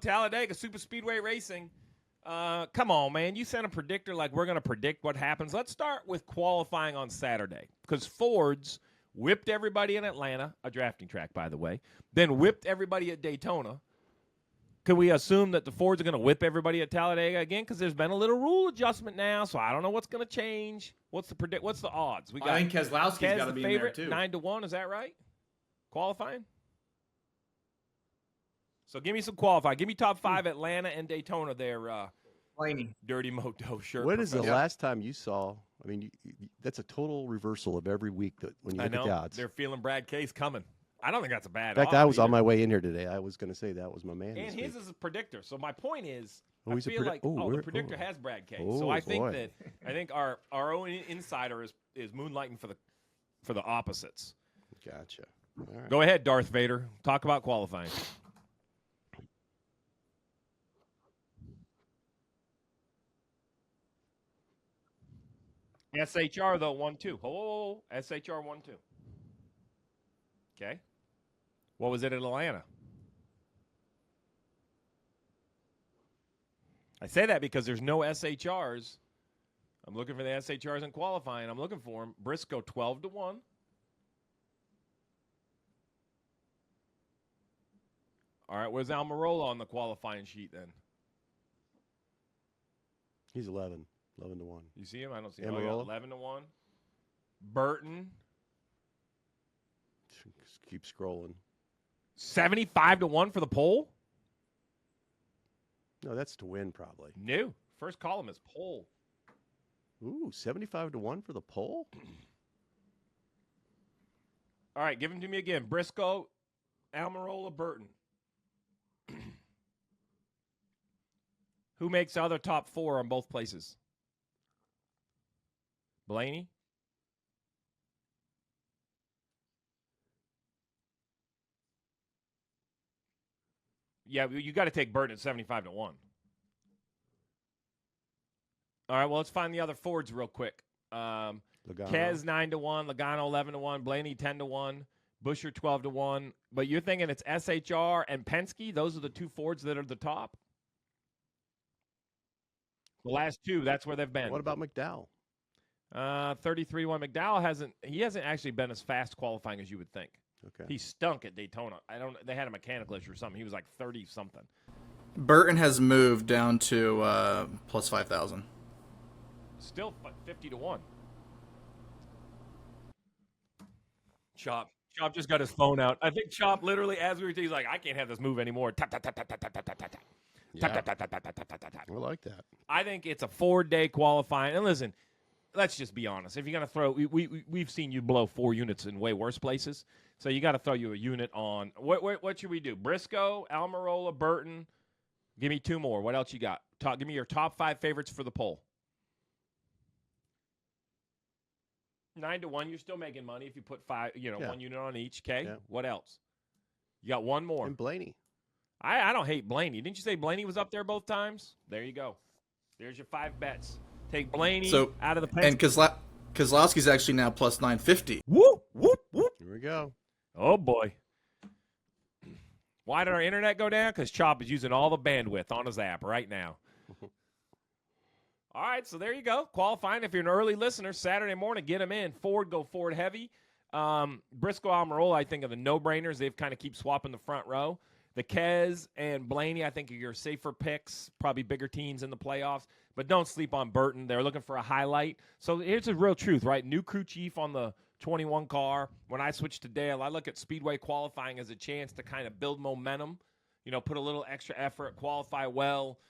Talladega Super Speedway Racing. Come on, man. You sent a predictor like we're going to predict what happens. Let's start with qualifying on Saturday because Ford's whipped everybody in Atlanta, a drafting track, by the way, then whipped everybody at Daytona. Can we assume that the Fords are going to whip everybody at Talladega again? Because there's been a little rule adjustment now, so I don't know what's going to change. What's the odds? We got I think Keselowski's got to be favorite, in there too. 9-1. Is that right? Qualifying. So give me some qualifying. Give me top 5 Atlanta and Daytona there. Blaney. Dirty Moto shirt. When is the last time you saw? I mean, that's a total reversal of every week that when you look at the odds. They're feeling Brad Case coming. I don't think that's a bad. In fact, I was on my way in here today. I was going to say that was my man. And his is a predictor. So my point is, I feel like the predictor has Brad Case. So I think our own insider is moonlighting for the opposites. Gotcha. All right. Go ahead, Darth Vader. Talk about qualifying. SHR though 1-2. Oh, SHR 1-2. Okay. What was it at Atlanta? I say that because there's no SHRs. I'm looking for the SHRs in qualifying. I'm looking for them. Briscoe 12-1. All right, where's Almirola on the qualifying sheet then? He's 11 to 1. You see him? I don't see him. Almirola? 11-1. Burton. Just keep scrolling. 75-1 for the pole? No, that's to win probably. No. First column is pole. Ooh, 75-1 for the pole? All right, give him to me again. Briscoe, Almirola, Burton. Who makes the other top 4 on both places? Blaney? Yeah, you got to take Burton at 75-1. All right, well, let's find the other Fords real quick. Kez 9-1, Logano 11-1, Blaney 10-1, Buescher 12-1. But you're thinking it's SHR and Penske? Those are the 2 Fords that are the top? The last 2, that's where they've been. What about McDowell? 33-1. McDowell hasn't actually been as fast qualifying as you would think. Okay. He stunk at Daytona. They had a mechanical issue or something. He was like 30-something. Burton has moved down to plus 5,000. Still 50-1. Chop just got his phone out. I think Chop literally, as we were, he's like, I can't have this move anymore. Tap, tap, tap, tap, tap, tap, tap, tap, tap. Yeah. I like that. I think it's a 4-day qualifying. And listen, let's just be honest. If you're going to throw, we've seen you blow 4 units in way worse places. So you got to throw you a unit on. What should we do? Briscoe, Almirola, Burton. Give me 2 more. What else you got? Give me your top 5 favorites for the poll. 9-1. You're still making money if you put 1 unit on each. Okay. Yeah. What else? You got 1 more. And Blaney. I don't hate Blaney. Didn't you say Blaney was up there both times? There you go. There's your 5 bets. Take Blaney out of the pen. And Keselowski's actually now plus 950. Whoop, whoop, whoop. Here we go. Oh, boy. Why did our internet go down? Because Chop is using all the bandwidth on his app right now. All right, so there you go. Qualifying. If you're an early listener, Saturday morning, get them in. Go Ford heavy. Briscoe, Almirola, I think, are the no-brainers. They've kind of keep swapping the front row. The Kez and Blaney, I think, are your safer picks, probably bigger teams in the playoffs. But don't sleep on Burton. They're looking for a highlight. So here's the real truth, right? New crew chief on the 21 car. When I switched to Dale, I look at Speedway qualifying as a chance to kind of build momentum, put a little extra effort, qualify well.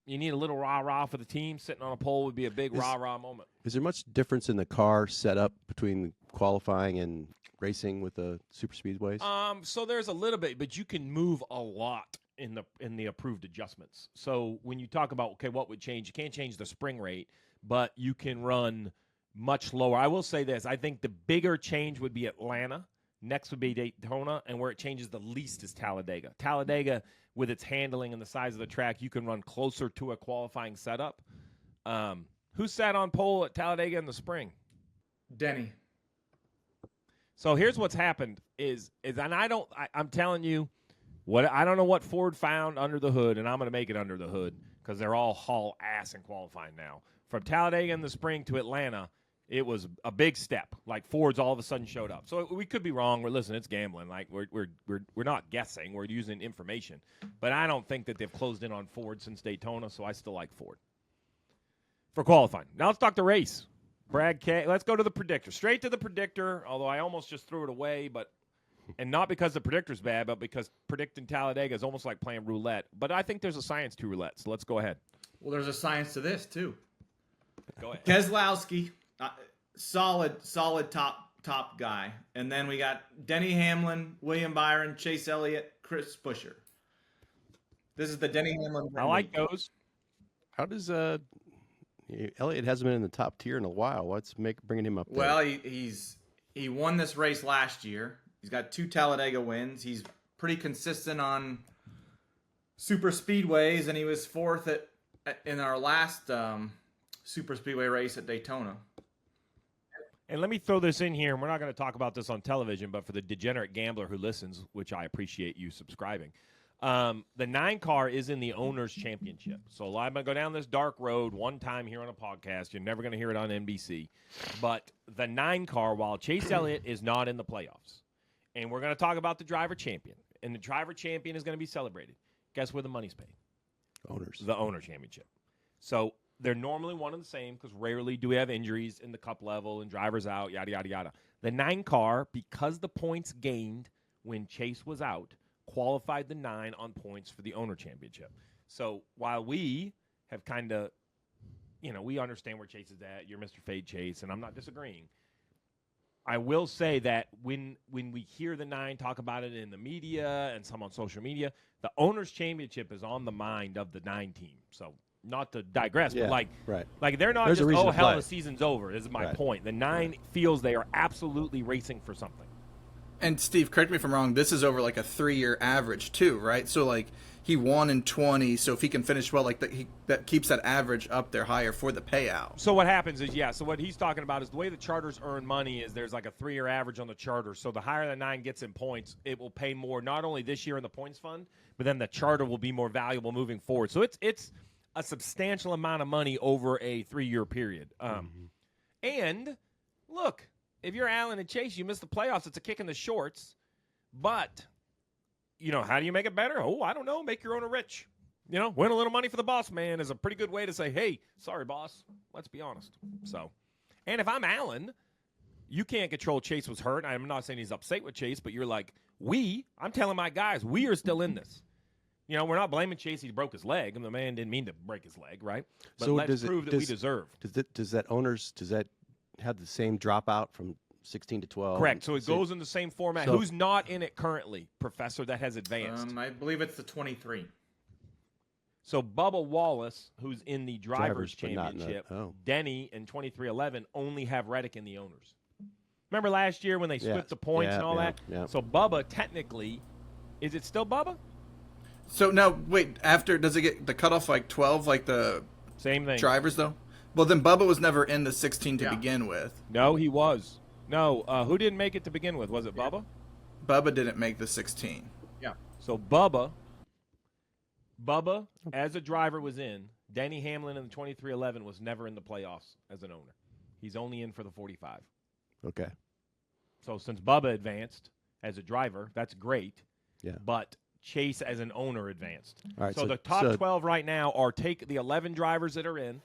You need a little rah-rah for the team. Sitting on a pole would be a big rah-rah moment. Is there much difference in the car setup between qualifying and racing with the super speedways? So there's a little bit, but you can move a lot in the approved adjustments. So when you talk about, okay, what would change? You can't change the spring rate, but you can run much lower. I will say this. I think the bigger change would be Atlanta. Next would be Daytona, and where it changes the least is Talladega. Talladega, with its handling and the size of the track, you can run closer to a qualifying setup. Who sat on pole at Talladega in the spring? Denny. So here's what's happened is I'm telling you, I don't know what Ford found under the hood, and I'm going to make it under the hood because they're all haul ass in qualifying now. From Talladega in the spring to Atlanta, it was a big step. Like Ford's all of a sudden showed up. So we could be wrong. Listen, it's gambling. Like we're not guessing. We're using information. But I don't think that they've closed in on Ford since Daytona. So I still like Ford for qualifying. Now let's talk the race. Brad K. Let's go to the predictor. Straight to the predictor. Although I almost just threw it away, and not because the predictor's bad, but because predicting Talladega is almost like playing roulette. But I think there's a science to roulette. So let's go ahead. Well, there's a science to this too. Go ahead. Keselowski, solid top guy, and then we got Denny Hamlin, William Byron, Chase Elliott, Chris Buescher. This is the Denny Hamlin. I like those. How does Elliott hasn't been in the top tier in a while? What's bringing him up there? Well, he won this race last year. He's got 2 Talladega wins. He's pretty consistent on super speedways, and he was 4th in our last super speedway race at Daytona. And let me throw this in here, and we're not going to talk about this on television, but for the degenerate gambler who listens, which I appreciate you subscribing, the 9 car is in the Owners' Championship. So I'm going to go down this dark road one time here on a podcast. You're never going to hear it on NBC. But the 9 car, while Chase Elliott is not in the playoffs, and we're going to talk about the driver champion, and the driver champion is going to be celebrated. Guess where the money's paid? Owners. The Owner Championship. So they're normally one and the same because rarely do we have injuries in the cup level and drivers out, yada, yada, yada. The 9 car, because the points gained when Chase was out, qualified the 9 on points for the Owner Championship. So while we have kind of, we understand where Chase is at, you're Mr. Fade Chase, and I'm not disagreeing. I will say that when we hear the 9 talk about it in the media and some on social media, the Owners' Championship is on the mind of the 9 team. So not to digress, but like they're not There's just, hell, play. the season's over. This is my Right. point. The 9 feels they are absolutely racing for something. And Steve, correct me if I'm wrong, this is over like a 3-year average too, right? So like he won in 20, so if he can finish well, like that keeps that average up there higher for the payout. So what happens is, so what he's talking about is the way the charters earn money is there's like a 3-year average on the charter. So the higher the 9 gets in points, it will pay more not only this year in the points fund, but then the charter will be more valuable moving forward. So it's a substantial amount of money over a 3-year period. And look, if you're Allen and Chase, you miss the playoffs. It's a kick in the shorts. But, how do you make it better? Oh, I don't know. Make your owner rich. Win a little money for the boss man is a pretty good way to say, hey, sorry, boss. Let's be honest. So, and if I'm Allen, you can't control Chase was hurt. I'm not saying he's upset with Chase, but you're like, I'm telling my guys, we are still in this. We're not blaming Chase. He broke his leg, and the man didn't mean to break his leg, right? But So let's prove that we deserve. Does that have the same dropout from 16 to 12? Correct. So it goes in the same format. So- Who's not in it currently, Professor, that has advanced? I believe it's the 23. So Bubba Wallace, who's in the Drivers' But not in the- Championship, oh. Denny and 2311 only have Reddick in the Owners. Remember last year when they split Yes. the points and all Yeah, that? yeah. So Bubba, technically, is it still Bubba? So now, wait, after, does it get the cutoff like 12, like the Same thing. drivers though? Well, then Bubba was never in the 16 to Yeah. begin with. No, he was. No, who didn't make it to begin with? Was it Bubba? Bubba didn't make the 16. Yeah. So Bubba, as a driver, was in. Denny Hamlin in the 2311 was never in the playoffs as an owner. He's only in for the 45. Okay. So since Bubba advanced as a driver, that's great. Yeah. But Chase as an owner advanced. All right, so the top 12 right now are take the 11 drivers that are in,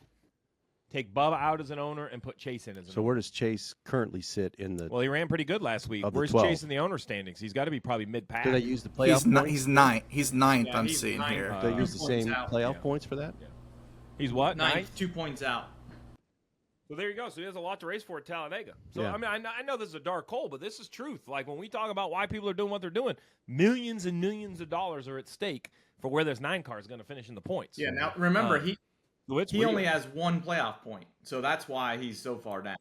take Bubba out as an owner, and put Chase in as an So owner. where does Chase currently sit in the? Well, he ran pretty good last week. Of the Where's 12? Chase in the owner standings? He's got to be probably mid-pack. Do they use the playoff He's points? he's ninth. He's ninth. Yeah, I'm he's seeing ninth. here. Do they use the 2 same points out. playoff Yeah. points for that? He's what? Ninth, 2 points out. So there you go. So he has a lot to race for at Talladega. So, Yeah. I mean, I know this is a dark hole, but this is truth. Like, when we talk about why people are doing what they're doing, millions and millions of dollars are at stake for where this 9 car is going to finish in the points. Yeah. Now remember, So it's he real. only has 1 playoff point, so that's why he's so far down.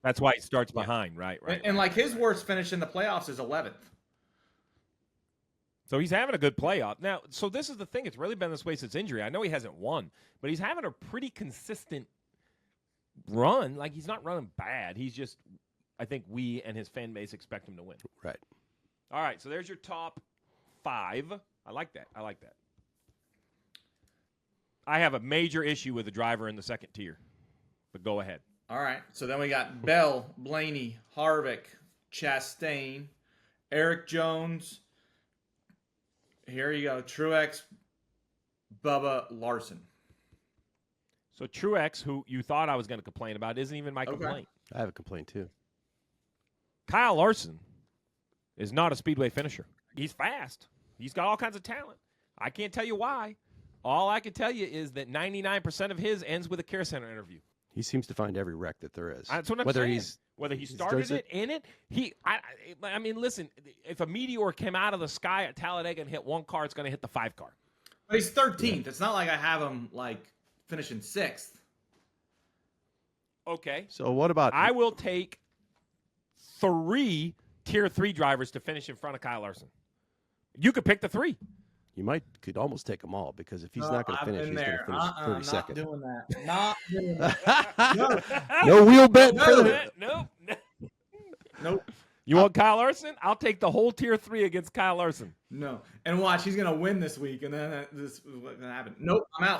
That's why he starts behind, right? And like his worst finish in the playoffs is 11th. So he's having a good playoff. Now, so this is the thing. It's really been this way since injury. I know he hasn't won, but he's having a pretty consistent run. Like, he's not running bad. He's just, I think we and his fan base expect him to win. Right. All right, so there's your top 5. I like that. I have a major issue with the driver in the second tier, but go ahead. All right. So then we got Bell, Blaney, Harvick, Chastain, Eric Jones. Here you go. Truex, Bubba, Larson. So Truex, who you thought I was going to complain about, isn't even my Okay. complaint. I have a complaint too. Kyle Larson is not a speedway finisher. He's fast. He's got all kinds of talent. I can't tell you why. All I can tell you is that 99% of his ends with a Care Center interview. He seems to find every wreck that there is. That's what I'm Whether saying. he's Whether he he started starts it in it, I mean, listen. If a meteor came out of the sky at Talladega and hit one car, it's going to hit the 5 car. But he's 13th. It's not like I have him like finishing 6th. Okay. So what about I will take 3 Tier 3 drivers to finish in front of Kyle Larson. You could pick the 3. You could almost take them all, because if he's not going to finish, he's going to finish I'm 32nd. not doing that. Not doing that. No wheel bet No. for the Nope. Nope. You want Kyle Larson? I'll take the whole Tier 3 against Kyle Larson. No. And watch, he's going to win this week, and then this is what's going to happen. Nope, I'm out.